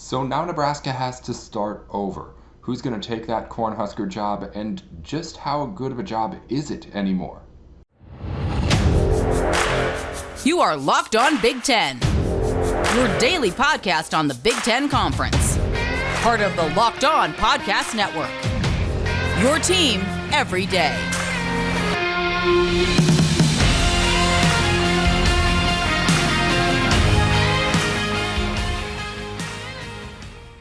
So now Nebraska has to start over. Who's going to take that Cornhusker job, and just how good of a job is it anymore? You are Locked On Big Ten, your daily podcast on the Big Ten Conference. Part of the Locked On Podcast Network. Your team every day.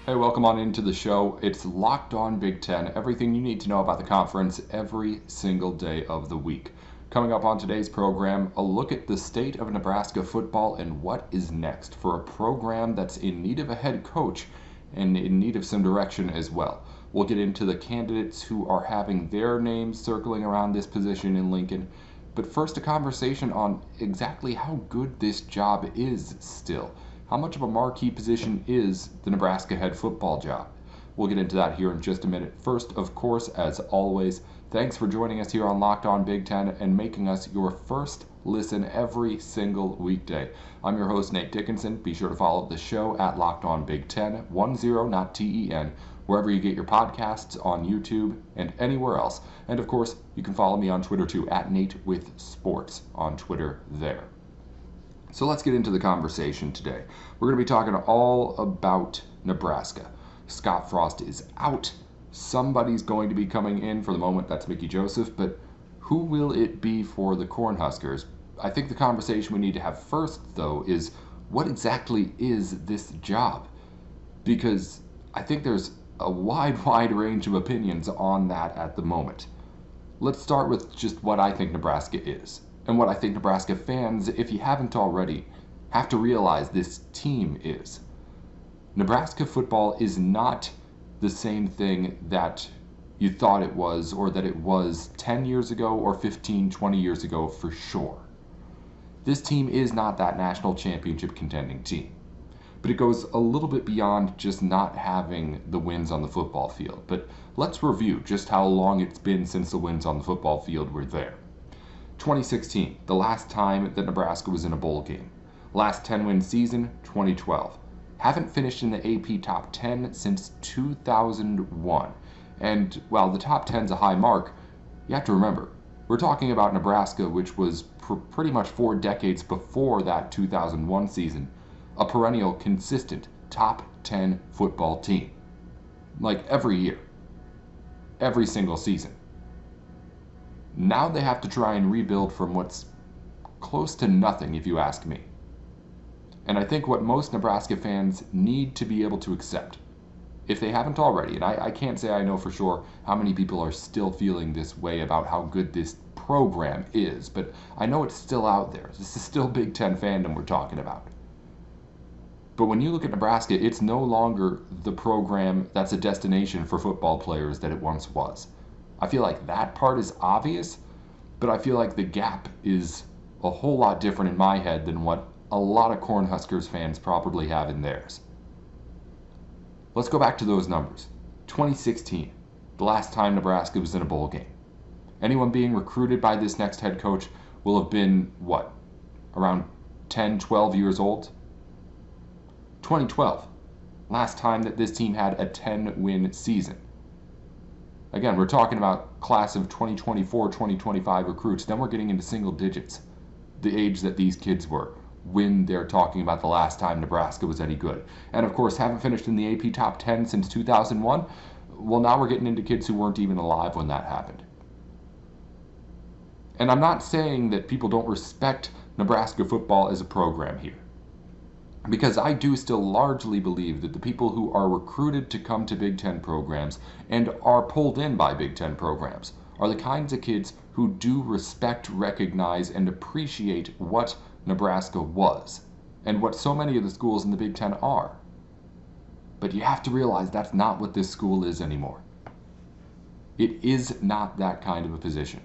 Hey, welcome on into the show. It's Locked On Big Ten, everything you need to know about the conference every single day of the week. Coming up on today's program, a look at the state of Nebraska football and what is next for a program that's in need of a head coach and in need of some direction as well. We'll get into the candidates who are having their names circling around this position in Lincoln. But first, a conversation on exactly how good this job is still. How much of a marquee position is the Nebraska head football job? We'll get into that here in just a minute. First, of course, as always, thanks for joining us here on Locked On Big Ten and making us your first listen every single weekday. I'm your host, Nate Dickinson. Be sure to follow the show at Locked On Big Ten, 10, not T-E-N, wherever you get your podcasts, on YouTube, and anywhere else. And of course, you can follow me on Twitter too, at NateWithSports on Twitter there. So let's get into the conversation today. We're going to be talking all about Nebraska. Scott Frost is out. Somebody's going to be coming in. For the moment, that's Mickey Joseph, but who will it be for the Cornhuskers? I think the conversation we need to have first, though, is what exactly is this job? Because I think there's a wide range of opinions on that at the moment. Let's start with just what I think Nebraska is. And what I think Nebraska fans, if you haven't already, have to realize this team is. Nebraska football is not the same thing that you thought it was, or that it was 10 years ago or 15, 20 years ago for sure. This team is not that national championship contending team. But it goes a little bit beyond just not having the wins on the football field. But let's review just how long it's been since the wins on the football field were there. 2016, the last time that Nebraska was in a bowl game. Last 10-win season, 2012. Haven't finished in the AP top 10 since 2001. And while the top 10's a high mark, you have to remember, we're talking about Nebraska, which was pretty much 4 decades before that 2001 season, a perennial, consistent top 10 football team. Like every year. Every single season. Now they have to try and rebuild from what's close to nothing, if you ask me. And I think what most Nebraska fans need to be able to accept, if they haven't already, and I can't say I know for sure how many people are still feeling this way about how good this program is, but I know it's still out there. This is still Big Ten fandom we're talking about. But when you look at Nebraska, it's no longer the program that's a destination for football players that it once was. I feel like that part is obvious, but I feel like the gap is a whole lot different in my head than what a lot of Cornhuskers fans probably have in theirs. Let's go back to those numbers. 2016, the last time Nebraska was in a bowl game. Anyone being recruited by this next head coach will have been, around 10, 12 years old? 2012, last time that this team had a 10-win season. Again, we're talking about class of 2024, 2025 recruits. Then we're getting into single digits, the age that these kids were when they're talking about the last time Nebraska was any good. And of course, haven't finished in the AP top 10 since 2001. Well, now we're getting into kids who weren't even alive when that happened. And I'm not saying that people don't respect Nebraska football as a program here. Because I do still largely believe that the people who are recruited to come to Big Ten programs and are pulled in by Big Ten programs are the kinds of kids who do respect, recognize, and appreciate what Nebraska was and what so many of the schools in the Big Ten are. But you have to realize that's not what this school is anymore. It is not that kind of a position.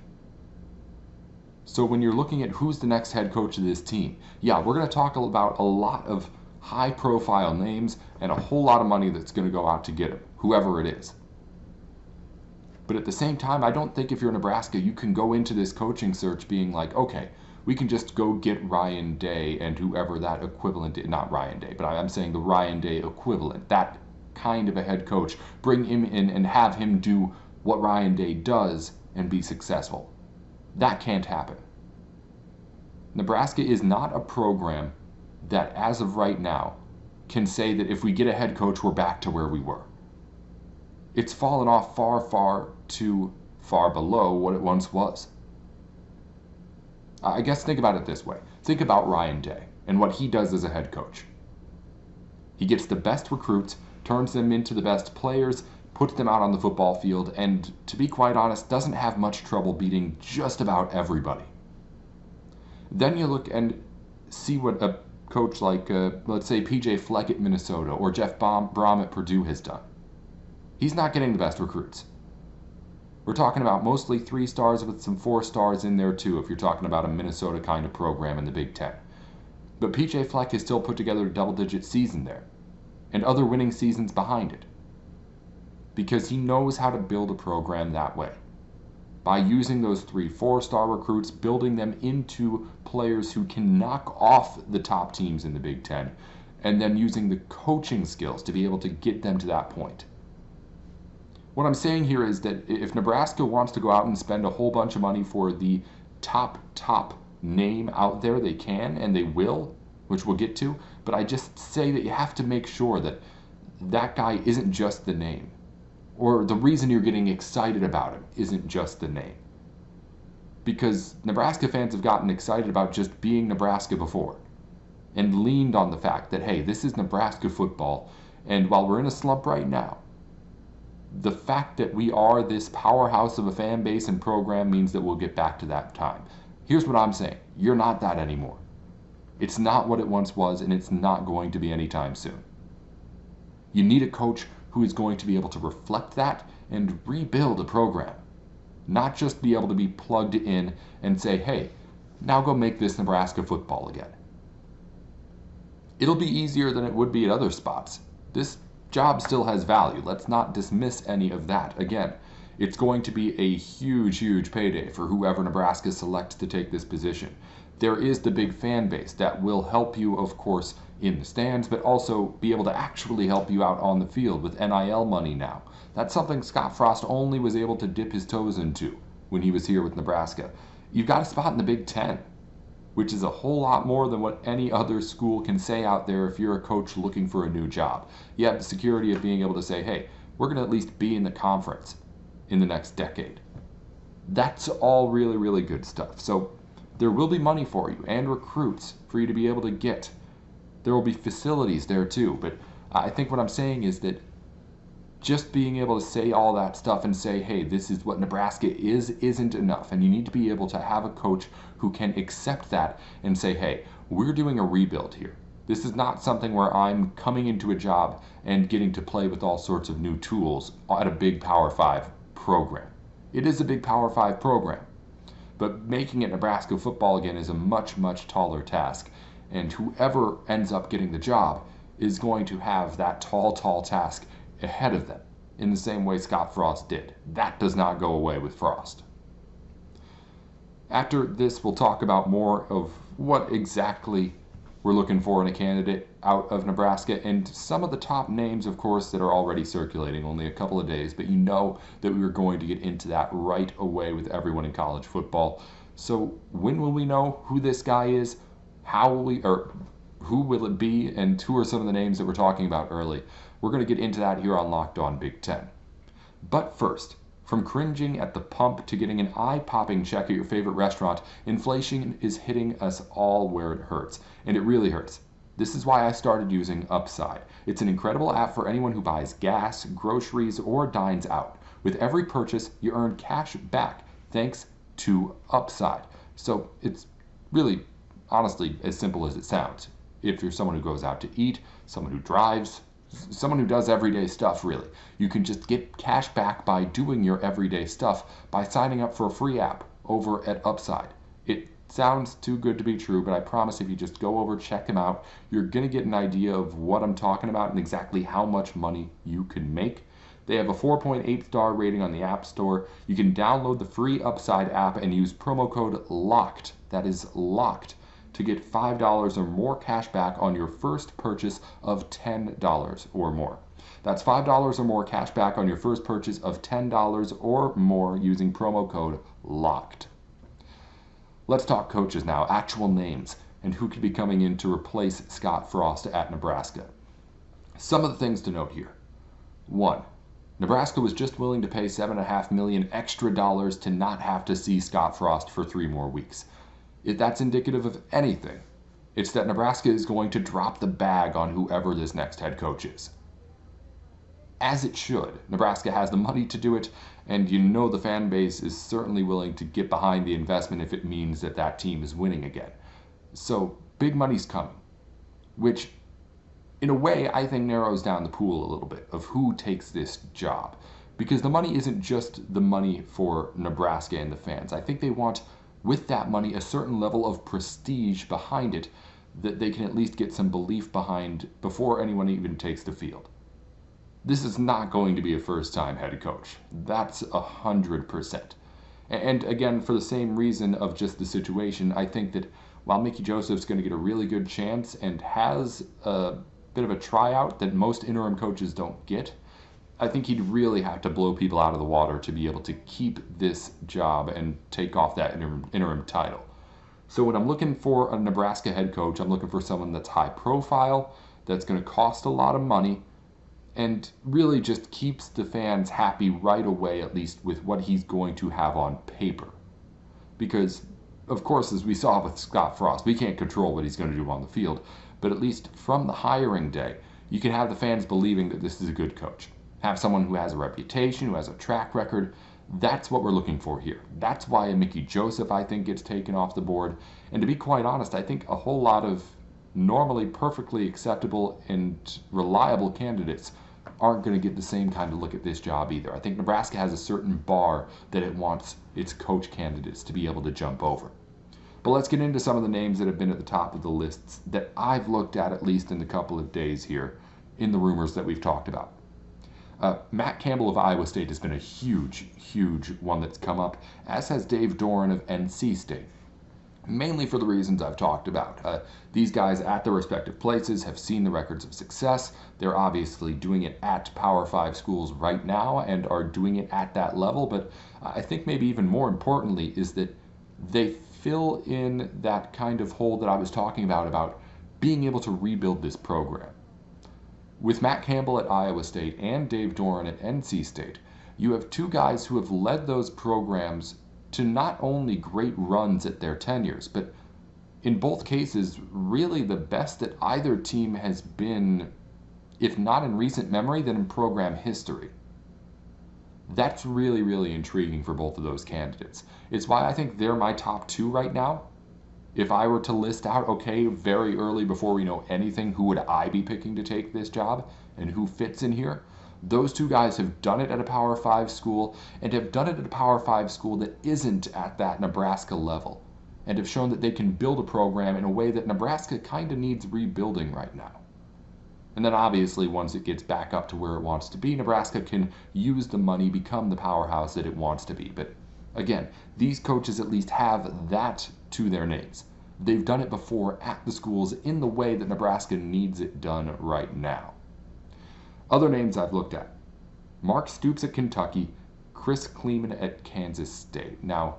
So when you're looking at who's the next head coach of this team, yeah, we're going to talk about a lot of high-profile names and a whole lot of money that's going to go out to get him, whoever it is. But at the same time, I don't think if you're Nebraska, you can go into this coaching search being like, okay, we can just go get Ryan Day and whoever that equivalent is, not Ryan Day, but I'm saying the Ryan Day equivalent, that kind of a head coach, bring him in and have him do what Ryan Day does and be successful. That can't happen. Nebraska is not a program that, as of right now, can say that if we get a head coach, we're back to where we were. It's fallen off far too far below what it once was. I guess think about it this way. Think about Ryan Day and what he does as a head coach. He gets the best recruits, turns them into the best players, puts them out on the football field, and to be quite honest, doesn't have much trouble beating just about everybody. Then you look and see what a coach like, let's say, P.J. Fleck at Minnesota or Jeff Brom at Purdue has done. He's not getting the best recruits. We're talking about mostly 3 stars with some 4 stars in there too, if you're talking about a Minnesota kind of program in the Big Ten. But P.J. Fleck has still put together a double-digit season there, and other winning seasons behind it, because he knows how to build a program that way. By using those 3 4-star recruits, building them into players who can knock off the top teams in the Big Ten, and then using the coaching skills to be able to get them to that point. What I'm saying here is that if Nebraska wants to go out and spend a whole bunch of money for the top name out there, they can and they will, which we'll get to, but I just say that you have to make sure that that guy isn't just the name, or the reason you're getting excited about him isn't just the name. Because Nebraska fans have gotten excited about just being Nebraska before and leaned on the fact that, hey, this is Nebraska football, and while we're in a slump right now, the fact that we are this powerhouse of a fan base and program means that we'll get back to that time. Here's what I'm saying. You're not that anymore. It's not what it once was, and it's not going to be anytime soon. You need a coach who is going to be able to reflect that and rebuild a program. Not just be able to be plugged in and say, hey, now go make this Nebraska football again. It'll be easier than it would be at other spots. This job still has value. Let's not dismiss any of that. Again, it's going to be a huge payday for whoever Nebraska selects to take this position. There is the big fan base that will help you, of course, in the stands, but also be able to actually help you out on the field with NIL money now. That's something Scott Frost only was able to dip his toes into when he was here with Nebraska. You've got a spot in the Big Ten, which is a whole lot more than what any other school can say out there if you're a coach looking for a new job. You have the security of being able to say, hey, we're going to at least be in the conference in the next decade. That's all really good stuff. So there will be money for you and recruits for you to be able to get. There will be facilities there too, but I think what I'm saying is that just being able to say all that stuff and say, hey, this is what Nebraska is, isn't enough. And you need to be able to have a coach who can accept that and say, hey, we're doing a rebuild here. This is not something where I'm coming into a job and getting to play with all sorts of new tools at a big Power 5 program. It is a big Power 5 program, but making it Nebraska football again is a much taller task. And whoever ends up getting the job is going to have that tall task ahead of them in the same way Scott Frost did. That does not go away with Frost. After this, we'll talk about more of what exactly we're looking for in a candidate out of Nebraska, and some of the top names, of course, that are already circulating, only a couple of days, but you know that we were going to get into that right away with everyone in college football. So when will we know who this guy is? How will we, or who will it be, and who are some of the names that we're talking about early? We're going to get into that here on Locked On Big Ten. But first, from cringing at the pump to getting an eye-popping check at your favorite restaurant, inflation is hitting us all where it hurts. And it really hurts. This is why I started using Upside. It's an incredible app for anyone who buys gas, groceries, or dines out. With every purchase, you earn cash back thanks to Upside. So it's really, honestly, as simple as it sounds. If you're someone who goes out to eat, someone who drives, someone who does everyday stuff, really, you can just get cash back by doing your everyday stuff by signing up for a free app over at Upside. It sounds too good to be true, but I promise if you just go over, check them out, you're going to get an idea of what I'm talking about and exactly how much money you can make. They have a 4.8 star rating on the App Store. You can download the free Upside app and use promo code LOCKED. that is locked to get $5 or more cash back on your first purchase of $10 or more. That's $5 or more cash back on your first purchase of $10 or more using promo code LOCKED. Let's talk coaches now, actual names, and who could be coming in to replace Scott Frost at Nebraska. Some of the things to note here. 1. Nebraska was just willing to pay $7.5 million extra to not have to see Scott Frost for 3 more weeks. If that's indicative of anything, it's that Nebraska is going to drop the bag on whoever this next head coach is. As it should. Nebraska has the money to do it, and you know the fan base is certainly willing to get behind the investment if it means that that team is winning again. So big money's coming, which in a way I think narrows down the pool a little bit of who takes this job. Because the money isn't just the money for Nebraska and the fans. I think they want, with that money, a certain level of prestige behind it that they can at least get some belief behind before anyone even takes the field. This is not going to be a first-time head coach. That's 100%. And again, for the same reason of just the situation, I think that while Mickey Joseph's going to get a really good chance and has a bit of a tryout that most interim coaches don't get, I think he'd really have to blow people out of the water to be able to keep this job and take off that interim title. So when I'm looking for a Nebraska head coach, I'm looking for someone that's high profile, that's going to cost a lot of money, and really just keeps the fans happy right away, at least with what he's going to have on paper. Because, of course, as we saw with Scott Frost, we can't control what he's going to do on the field, but at least from the hiring day, you can have the fans believing that this is a good coach. Have someone who has a reputation, who has a track record. That's what we're looking for here. That's why a Mickey Joseph, I think, gets taken off the board. And to be quite honest, I think a whole lot of normally perfectly acceptable and reliable candidates aren't going to get the same kind of look at this job either. I think Nebraska has a certain bar that it wants its coach candidates to be able to jump over. But let's get into some of the names that have been at the top of the lists that I've looked at least in the couple of days here in the rumors that we've talked about. Matt Campbell of Iowa State has been a huge one that's come up, as has Dave Doran of NC State. Mainly for the reasons I've talked about. These guys at their respective places have seen the records of success. They're obviously doing it at Power 5 schools right now and are doing it at that level, but I think maybe even more importantly is that they fill in that kind of hole that I was talking about being able to rebuild this program. With Matt Campbell at Iowa State and Dave Doran at NC State, you have 2 guys who have led those programs to not only great runs at their tenures, but in both cases, really the best that either team has been, if not in recent memory, then in program history. That's really intriguing for both of those candidates. It's why I think they're my top 2 right now. If I were to list out, okay, very early before we know anything, who would I be picking to take this job and who fits in here? Those 2 guys have done it at a Power 5 school and have done it at a Power 5 school that isn't at that Nebraska level and have shown that they can build a program in a way that Nebraska kind of needs rebuilding right now. And then obviously once it gets back up to where it wants to be, Nebraska can use the money, become the powerhouse that it wants to be. But again, these coaches at least have that to their names. They've done it before at the schools in the way that Nebraska needs it done right now. Other names I've looked at. Mark Stoops at Kentucky, Chris Kleeman at Kansas State. Now,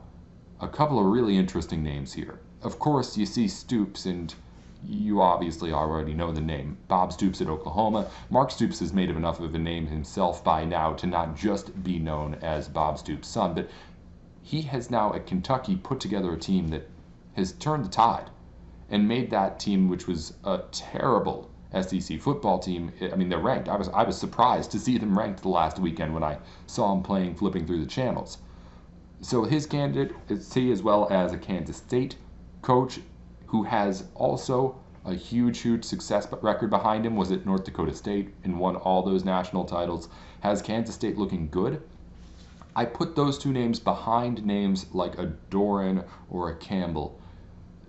a couple of really interesting names here. Of course, you see Stoops, and you obviously already know the name. Bob Stoops at Oklahoma. Mark Stoops has made enough of a name himself by now to not just be known as Bob Stoops' son, but he has now at Kentucky put together a team that has turned the tide and made that team, which was a terrible SEC football team. I mean, they're ranked. I was surprised to see them ranked the last weekend when I saw them playing, flipping through the channels. So his candidate is he, as well as a Kansas State coach who has also a huge success record behind him, was at North Dakota State and won all those national titles, has Kansas State looking good. I put those 2 names behind names like a Doran or a Campbell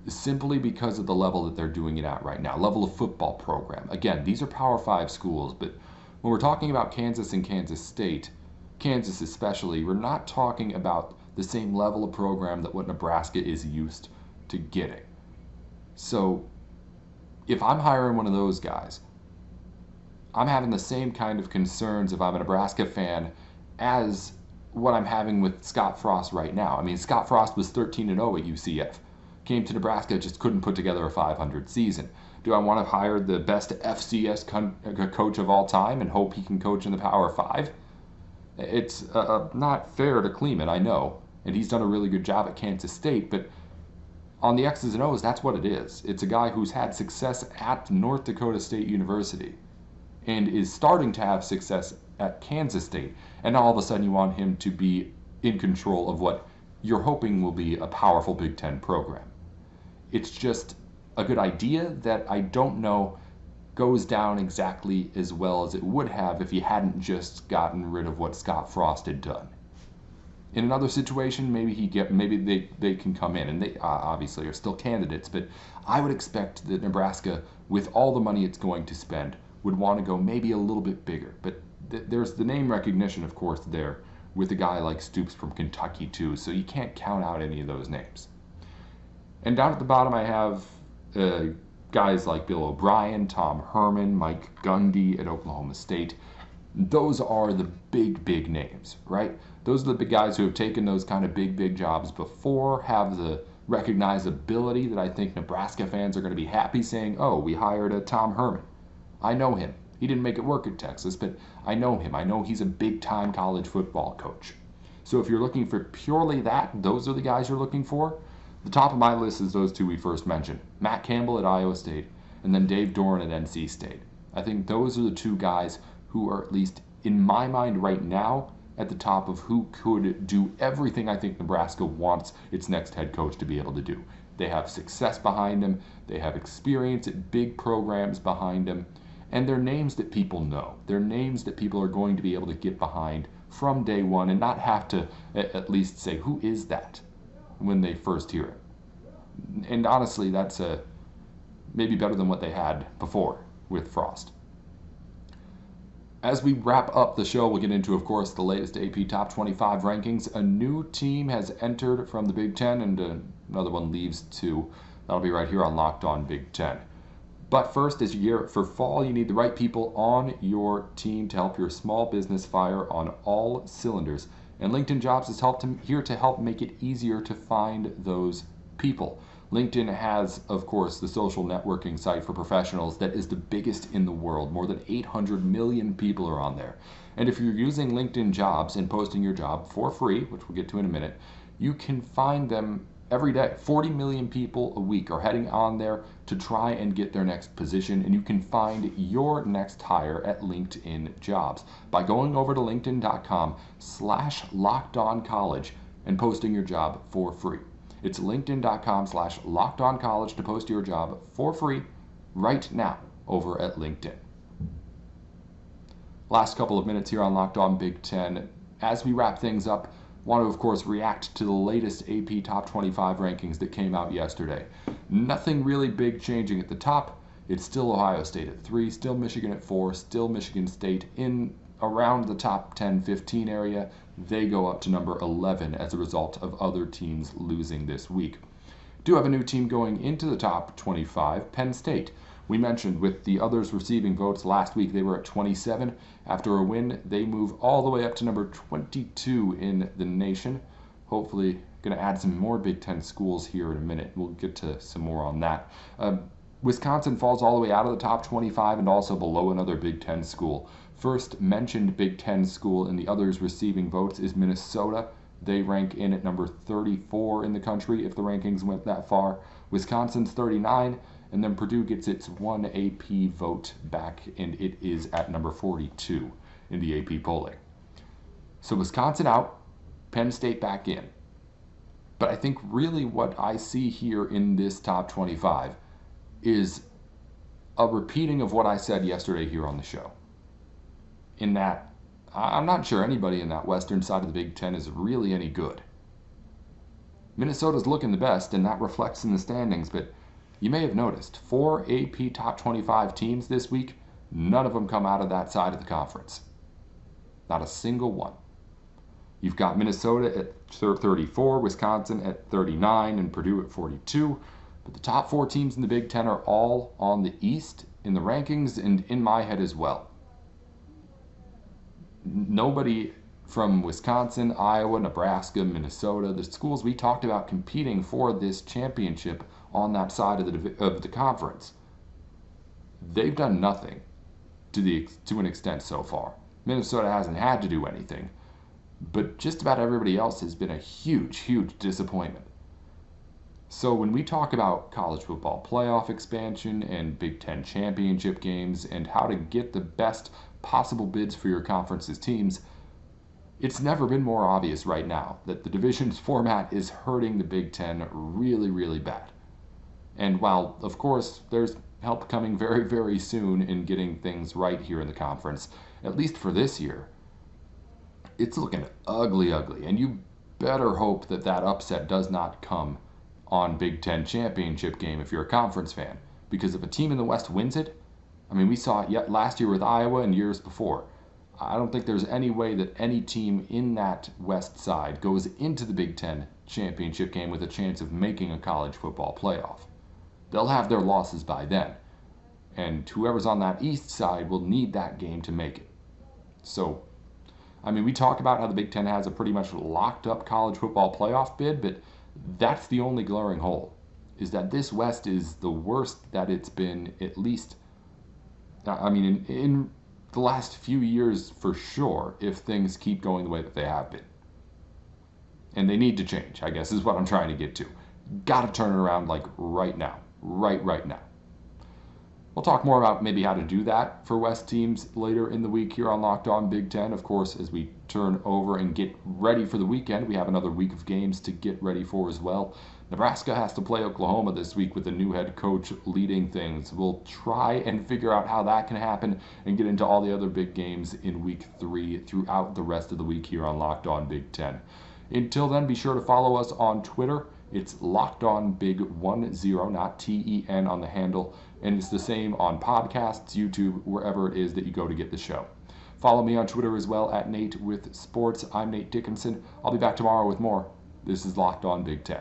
simply because of the level that they're doing it at right now, level of football program. Again, these are Power 5 schools, but when we're talking about Kansas and Kansas State, Kansas especially, we're not talking about the same level of program that what Nebraska is used to getting. So if I'm hiring one of those guys, I'm having the same kind of concerns if I'm a Nebraska fan as what I'm having with Scott Frost right now. I mean, Scott Frost was 13-0 at UCF. Came to Nebraska, just couldn't put together a 500 season. Do I want to hire the best FCS coach of all time and hope he can coach in the Power 5? It's not fair to Kleeman, I know, and he's done a really good job at Kansas State, but on the X's and O's, that's what it is. It's a guy who's had success at North Dakota State University and is starting to have success at Kansas State, and all of a sudden you want him to be in control of what you're hoping will be a powerful Big Ten program. It's just a good idea that I don't know goes down exactly as well as it would have if he hadn't just gotten rid of what Scott Frost had done. In another situation, maybe they can come in, and they obviously are still candidates, but I would expect that Nebraska, with all the money it's going to spend, would want to go maybe a little bit bigger. But there's the name recognition, of course, there with a guy like Stoops from Kentucky too, so you can't count out any of those names. And down at the bottom I have guys like Bill O'Brien, Tom Herman, Mike Gundy at Oklahoma State. Those are the big names, right? Those are the big guys who have taken those kind of big jobs before, have the recognizability that I think Nebraska fans are going to be happy saying, oh, we hired a Tom Herman. I know him. He didn't make it work at Texas, but I know him. I know he's a big-time college football coach. So if you're looking for purely that, those are the guys you're looking for. The top of my list is those two we first mentioned. Matt Campbell at Iowa State, and then Dave Doeren at NC State. I think those are the two guys who are, at least in my mind right now, at the top of who could do everything I think Nebraska wants its next head coach to be able to do. They have success behind them. They have experience at big programs behind them. And they're names that people know. They're names that people are going to be able to get behind from day one and not have to at least say, who is that, when they first hear it. And honestly, that's maybe better than what they had before with Frost. As we wrap up the show, we'll get into, of course, the latest AP Top 25 rankings. A new team has entered from the Big Ten, and another one leaves too. That'll be right here on Locked On Big Ten. But first, as you gear up for fall, you need the right people on your team to help your small business fire on all cylinders. And LinkedIn Jobs is here to help make it easier to find those people. LinkedIn has, of course, the social networking site for professionals that is the biggest in the world. More than 800 million people are on there. And if you're using LinkedIn Jobs and posting your job for free, which we'll get to in a minute, you can find them every day. 40 million people a week are heading on there to try and get their next position, and you can find your next hire at LinkedIn Jobs by going over to linkedin.com/lockedoncollege and posting your job for free. It's linkedin.com/lockedoncollege to post your job for free right now over at LinkedIn. Last couple of minutes here on Locked On Big Ten. As we wrap things up, want to, of course, react to the latest AP Top 25 rankings that came out yesterday. Nothing really big changing at the top. It's still Ohio State at 3, still Michigan at 4, still Michigan State in around the top 10-15 area. They go up to number 11 as a result of other teams losing this week. Do have a new team going into the top 25, Penn State. We mentioned with the others receiving votes last week, they were at 27. After a win, they move all the way up to number 22 in the nation. Hopefully, going to add some more Big Ten schools here in a minute. We'll get to some more on that. Wisconsin falls all the way out of the top 25 and also below another Big Ten school. First mentioned Big Ten school in the others receiving votes is Minnesota. They rank in at number 34 in the country if the rankings went that far. Wisconsin's 39. And then Purdue gets its one AP vote back, and it is at number 42 in the AP polling. So Wisconsin out, Penn State back in. But I think really what I see here in this top 25 is a repeating of what I said yesterday here on the show. In that, I'm not sure anybody in that western side of the Big Ten is really any good. Minnesota's looking the best, and that reflects in the standings, but you may have noticed 4 AP Top 25 teams this week, none of them come out of that side of the conference. Not a single one. You've got Minnesota at 34, Wisconsin at 39, and Purdue at 42. But the top 4 teams in the Big Ten are all on the East in the rankings and in my head as well. Nobody from Wisconsin, Iowa, Nebraska, Minnesota, the schools we talked about competing for this championship on that side of the conference, they've done nothing to an extent so far. Minnesota hasn't had to do anything, but just about everybody else has been a huge, huge disappointment. So when we talk about college football playoff expansion and Big Ten championship games and how to get the best possible bids for your conference's teams, it's never been more obvious right now that the divisions format is hurting the Big Ten really, really bad. And while, of course, there's help coming very, very soon in getting things right here in the conference, at least for this year, it's looking ugly, ugly. And you better hope that that upset does not come on Big Ten championship game if you're a conference fan. Because if a team in the West wins it, I mean, we saw it yet last year with Iowa and years before. I don't think there's any way that any team in that West side goes into the Big Ten championship game with a chance of making a college football playoff. They'll have their losses by then. And whoever's on that East side will need that game to make it. So, I mean, we talk about how the Big Ten has a pretty much locked up college football playoff bid, but that's the only glaring hole, is that this West is the worst that it's been, at least, I mean, in the last few years for sure, if things keep going the way that they have been. And they need to change, I guess, is what I'm trying to get to. Got to turn it around like right now. Right now. We'll talk more about maybe how to do that for West teams later in the week here on Locked On Big Ten. Of course, as we turn over and get ready for the weekend, we have another week of games to get ready for as well. Nebraska has to play Oklahoma this week with a new head coach leading things. We'll try and figure out how that can happen and get into all the other big games in week 3 throughout the rest of the week here on Locked On Big Ten. Until then, be sure to follow us on Twitter. It's LockedOnBig10, not TEN on the handle. And it's the same on podcasts, YouTube, wherever it is that you go to get the show. Follow me on Twitter as well at Nate with Sports. I'm Nate Dickinson. I'll be back tomorrow with more. This is Locked On Big Ten.